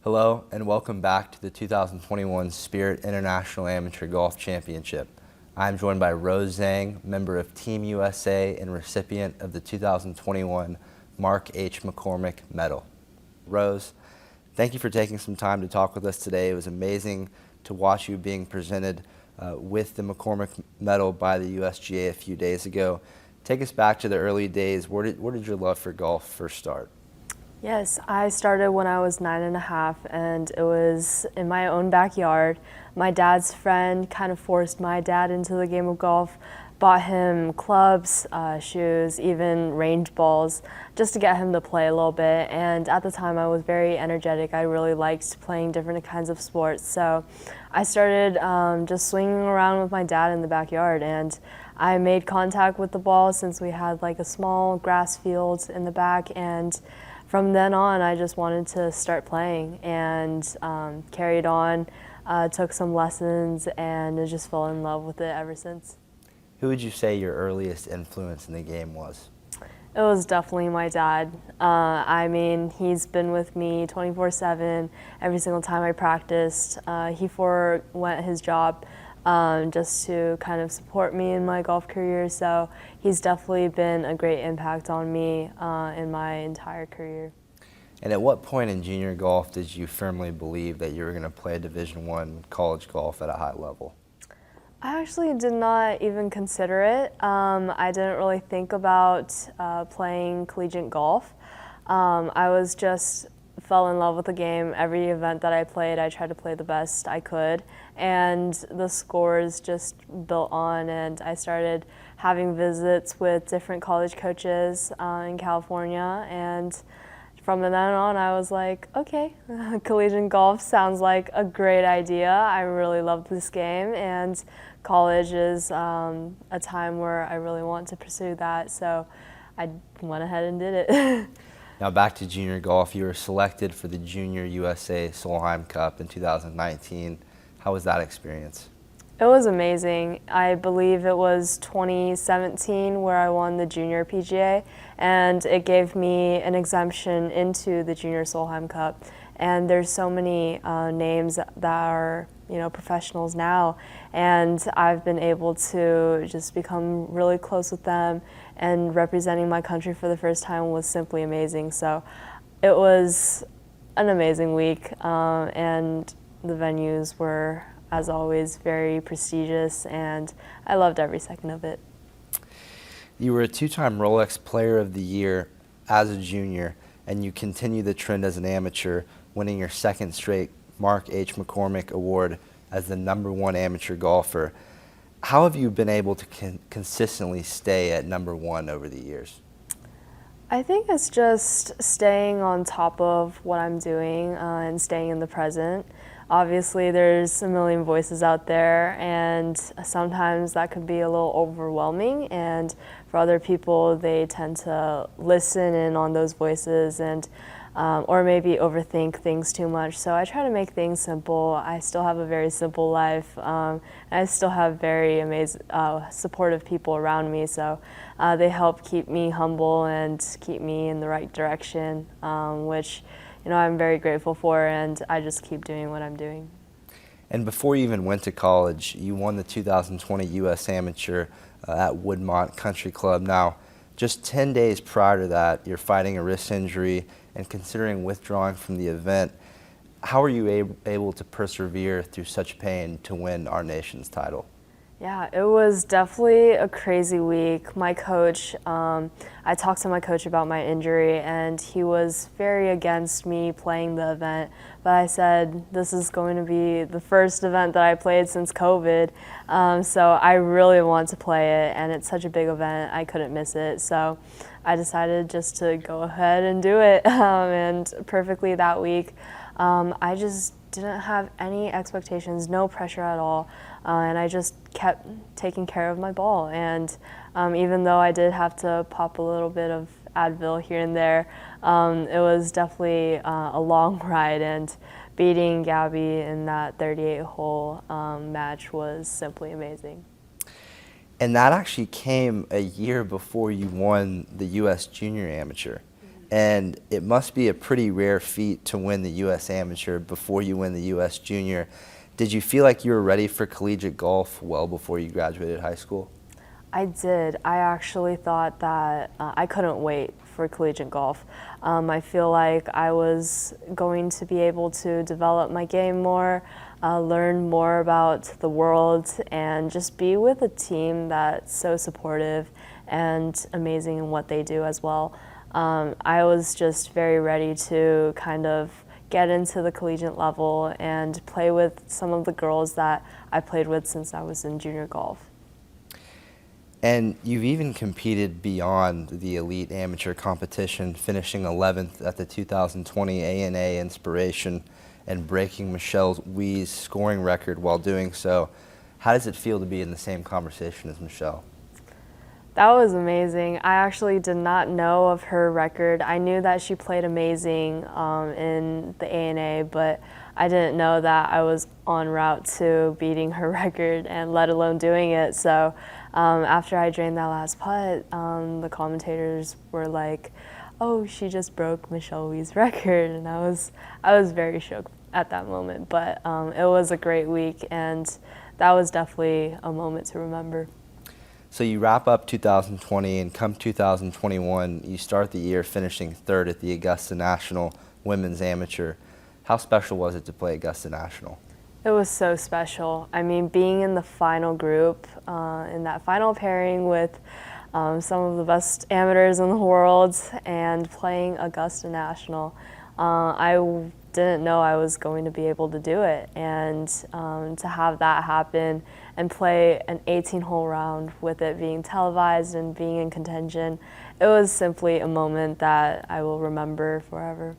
Hello and welcome back to the 2021 Spirit International Amateur Golf Championship. I'm joined by Rose Zhang, member of Team USA and recipient of the 2021 Mark H. McCormick Medal. Rose, thank you for taking some time to talk with us today. It was amazing to watch you being presented with the McCormick Medal by the USGA a few days ago. Take us back to the early days. Where did your love for golf first start? Yes, I started when I was 9.5, and it was in my own backyard. My dad's friend kind of forced my dad into the game of golf, bought him clubs, shoes, even range balls, just to get him to play a little bit. And at the time, I was very energetic. I really liked playing different kinds of sports. So I started just swinging around with my dad in the backyard, and I made contact with the ball since we had like a small grass field in the back. And from then on, I just wanted to start playing and carried on, took some lessons, and I just fell in love with it ever since. Who would you say your earliest influence in the game was? It was definitely my dad. I mean, he's been with me 24/7 every single time I practiced. He forewent his job just to kind of support me in my golf career. So he's definitely been a great impact on me in my entire career. And at what point in junior golf did you firmly believe that you were going to play Division I college golf at a high level? I actually did not even consider it. I didn't really think about playing collegiate golf. I was just fell in love with the game. Every event that I played, I tried to play the best I could, and the scores just built on, and I started having visits with different college coaches in California, and from then on I was like, okay, collegiate golf sounds like a great idea. I really love this game, and college is a time where I really want to pursue that, so I went ahead and did it. Now back to junior golf, you were selected for the Junior USA Solheim Cup in 2019. How was that experience? It was amazing. I believe it was 2017 where I won the Junior PGA, and it gave me an exemption into the Junior Solheim Cup. And there's so many names that are, professionals now, and I've been able to just become really close with them, and representing my country for the first time was simply amazing. So it was an amazing week, and the venues were, as always, very prestigious, and I loved every second of it. You were a two-time Rolex Player of the Year as a junior, and you continue the trend as an amateur, winning your second straight Mark H. McCormick Award as the #1 amateur golfer. How have you been able to consistently stay at #1 over the years? I think it's just staying on top of what I'm doing and staying in the present. Obviously, there's a million voices out there, and sometimes that could be a little overwhelming, and for other people, they tend to listen in on those voices and or maybe overthink things too much. So I try to make things simple. I still have a very simple life. And I still have very amazing, supportive people around me. So they help keep me humble and keep me in the right direction, which I'm very grateful for, and I just keep doing what I'm doing. And before you even went to college, you won the 2020 U.S. Amateur at Woodmont Country Club. Now, just 10 days prior to that, you're fighting a wrist injury and considering withdrawing from the event. How are you able to persevere through such pain to win our nation's title? Yeah, it was definitely a crazy week. My coach, I talked to my coach about my injury, and he was very against me playing the event. But I said, this is going to be the first event that I played since COVID, so I really want to play it, and it's such a big event, I couldn't miss it. So I decided just to go ahead and do it, and perfectly that week. I just didn't have any expectations, no pressure at all, and I just kept taking care of my ball. And even though I did have to pop a little bit of Advil here and there, it was definitely a long ride, and beating Gabby in that 38-hole match was simply amazing. And that actually came a year before you won the U.S. Junior Amateur. and it must be a pretty rare feat to win the U.S. Amateur before you win the U.S. Junior. Did you feel like you were ready for collegiate golf well before you graduated high school? I did. I actually thought that I couldn't wait for collegiate golf. I feel like I was going to be able to develop my game more, learn more about the world, and just be with a team that's so supportive and amazing in what they do as well. I was just very ready to kind of get into the collegiate level and play with some of the girls that I played with since I was in junior golf. And you've even competed beyond the elite amateur competition, finishing 11th at the 2020 ANA Inspiration and breaking Michelle Wee's scoring record while doing so. How does it feel to be in the same conversation as Michelle? That was amazing. I actually did not know of her record. I knew that she played amazing in the ANA, but I didn't know that I was en route to beating her record and let alone doing it. So after I drained that last putt, the commentators were like, "Oh, she just broke Michelle Wee's record," and I was very shook at that moment. But it was a great week, and that was definitely a moment to remember. So you wrap up 2020, and come 2021, you start the year finishing third at the Augusta National Women's Amateur. How special was it to play Augusta National? It was so special. I mean, being in the final group, in that final pairing with some of the best amateurs in the world and playing Augusta National, I didn't know I was going to be able to do it. And to have that happen and play an 18-hole round with it being televised and being in contention, it was simply a moment that I will remember forever.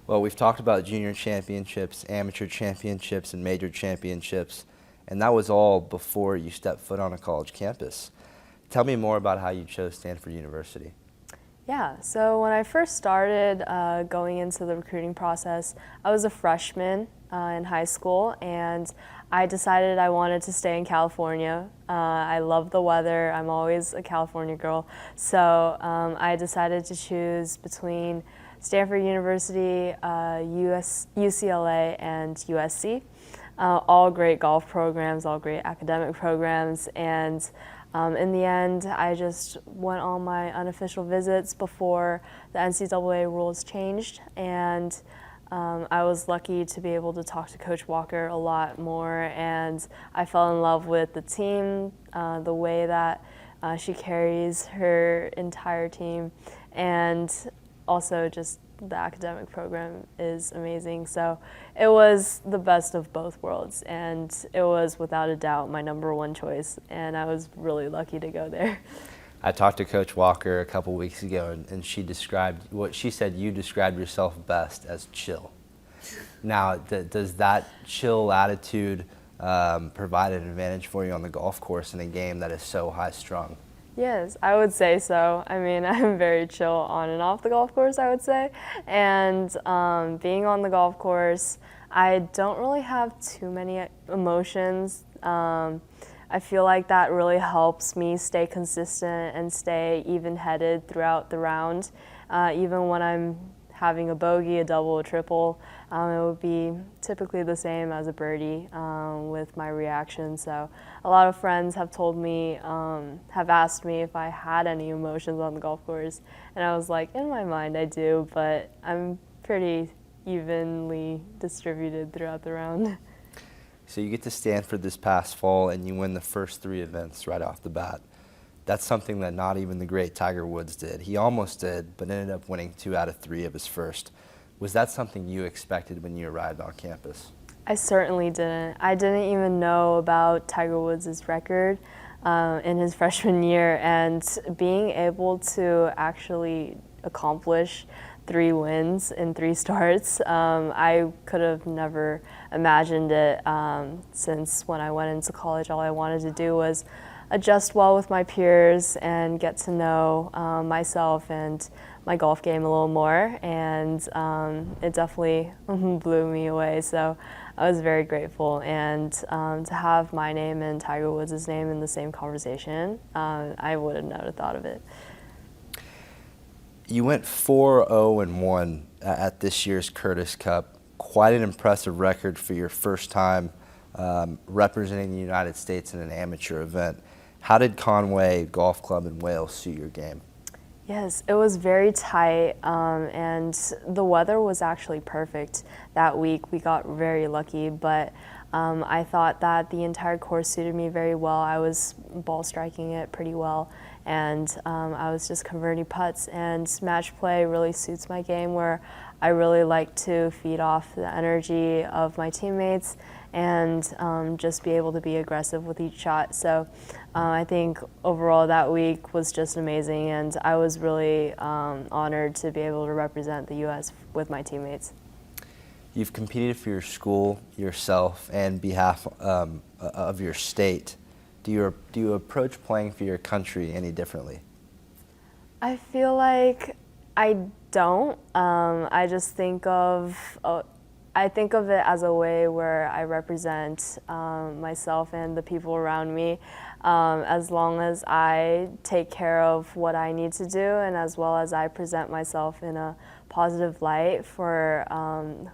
Well, we've talked about junior championships, amateur championships, and major championships, and that was all before you stepped foot on a college campus. Tell me more about how you chose Stanford University. Yeah, so when I first started going into the recruiting process, I was a freshman in high school, and I decided I wanted to stay in California. I love the weather. I'm always a California girl. So I decided to choose between Stanford University, UCLA, and USC. All great golf programs, all great academic programs, and in the end, I just went on my unofficial visits before the NCAA rules changed, and I was lucky to be able to talk to Coach Walker a lot more, and I fell in love with the team, the way that she carries her entire team, and also just the academic program is amazing. So it was the best of both worlds, and it was without a doubt my #1 choice, and I was really lucky to go there. I talked to Coach Walker a couple weeks ago, and she described what she said you described yourself best as chill. Now, does that chill attitude provide an advantage for you on the golf course in a game that is so high-strung? Yes, I would say so. I mean, I'm very chill on and off the golf course, I would say. And being on the golf course, I don't really have too many emotions. I feel like that really helps me stay consistent and stay even-headed throughout the round. Even when I'm having a bogey, a double, a triple, it would be typically the same as a birdie with my reaction. So a lot of friends have told me, have asked me if I had any emotions on the golf course, and I was like, in my mind I do, but I'm pretty evenly distributed throughout the round. So you get to Stanford this past fall, and you win the first 3 events right off the bat. That's something that not even the great Tiger Woods did. He almost did, but ended up winning 2 out of 3 of his first. Was that something you expected when you arrived on campus? I certainly didn't. I didn't even know about Tiger Woods' record in his freshman year, and being able to actually accomplish 3 wins in 3 starts, I could have never imagined it since when I went into college. All I wanted to do was adjust well with my peers and get to know myself and my golf game a little more, and it definitely blew me away. So I was very grateful, and to have my name and Tiger Woods' name in the same conversation, I would have never thought of it. You went 4-0-1 at this year's Curtis Cup. Quite an impressive record for your first time representing the United States in an amateur event. How did Conway Golf Club in Wales suit your game? Yes, it was very tight, and the weather was actually perfect that week. We got very lucky, but I thought that the entire course suited me very well. I was ball striking it pretty well, and I was just converting putts, and match play really suits my game, where I really like to feed off the energy of my teammates and just be able to be aggressive with each shot. So I think overall that week was just amazing, and I was really honored to be able to represent the U.S. with my teammates. You've competed for your school, yourself, and behalf of your state. Do you approach playing for your country any differently? I feel like I don't. I just think of it as a way where I represent myself and the people around me, as long as I take care of what I need to do, and as well as I present myself in a positive light for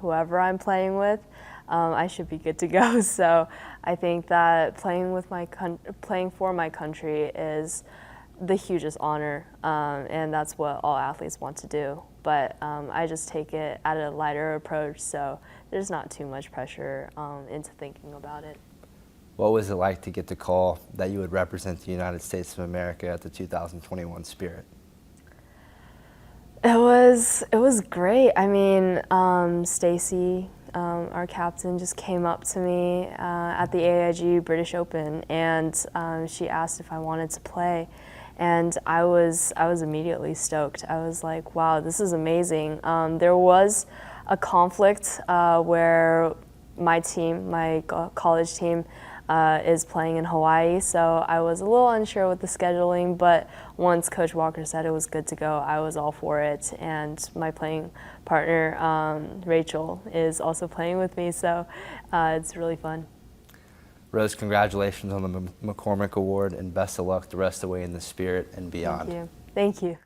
whoever I'm playing with, I should be good to go. So I think that playing for my country is the hugest honor, and that's what all athletes want to do. But I just take it at a lighter approach, so there's not too much pressure into thinking about it. What was it like to get the call that you would represent the United States of America at the 2021 Spirit? It was great. I mean, Stacy, our captain, just came up to me at the AIG British Open, and she asked if I wanted to play. And I was immediately stoked. I was like, wow, this is amazing. There was a conflict where my team, my college team, is playing in Hawaii, so I was a little unsure with the scheduling, but once Coach Walker said it was good to go, I was all for it. And my playing partner, Rachel, is also playing with me, so it's really fun. Rose, congratulations on the McCormick Award, and best of luck the rest of the way in the Spirit and beyond. Thank you. Thank you.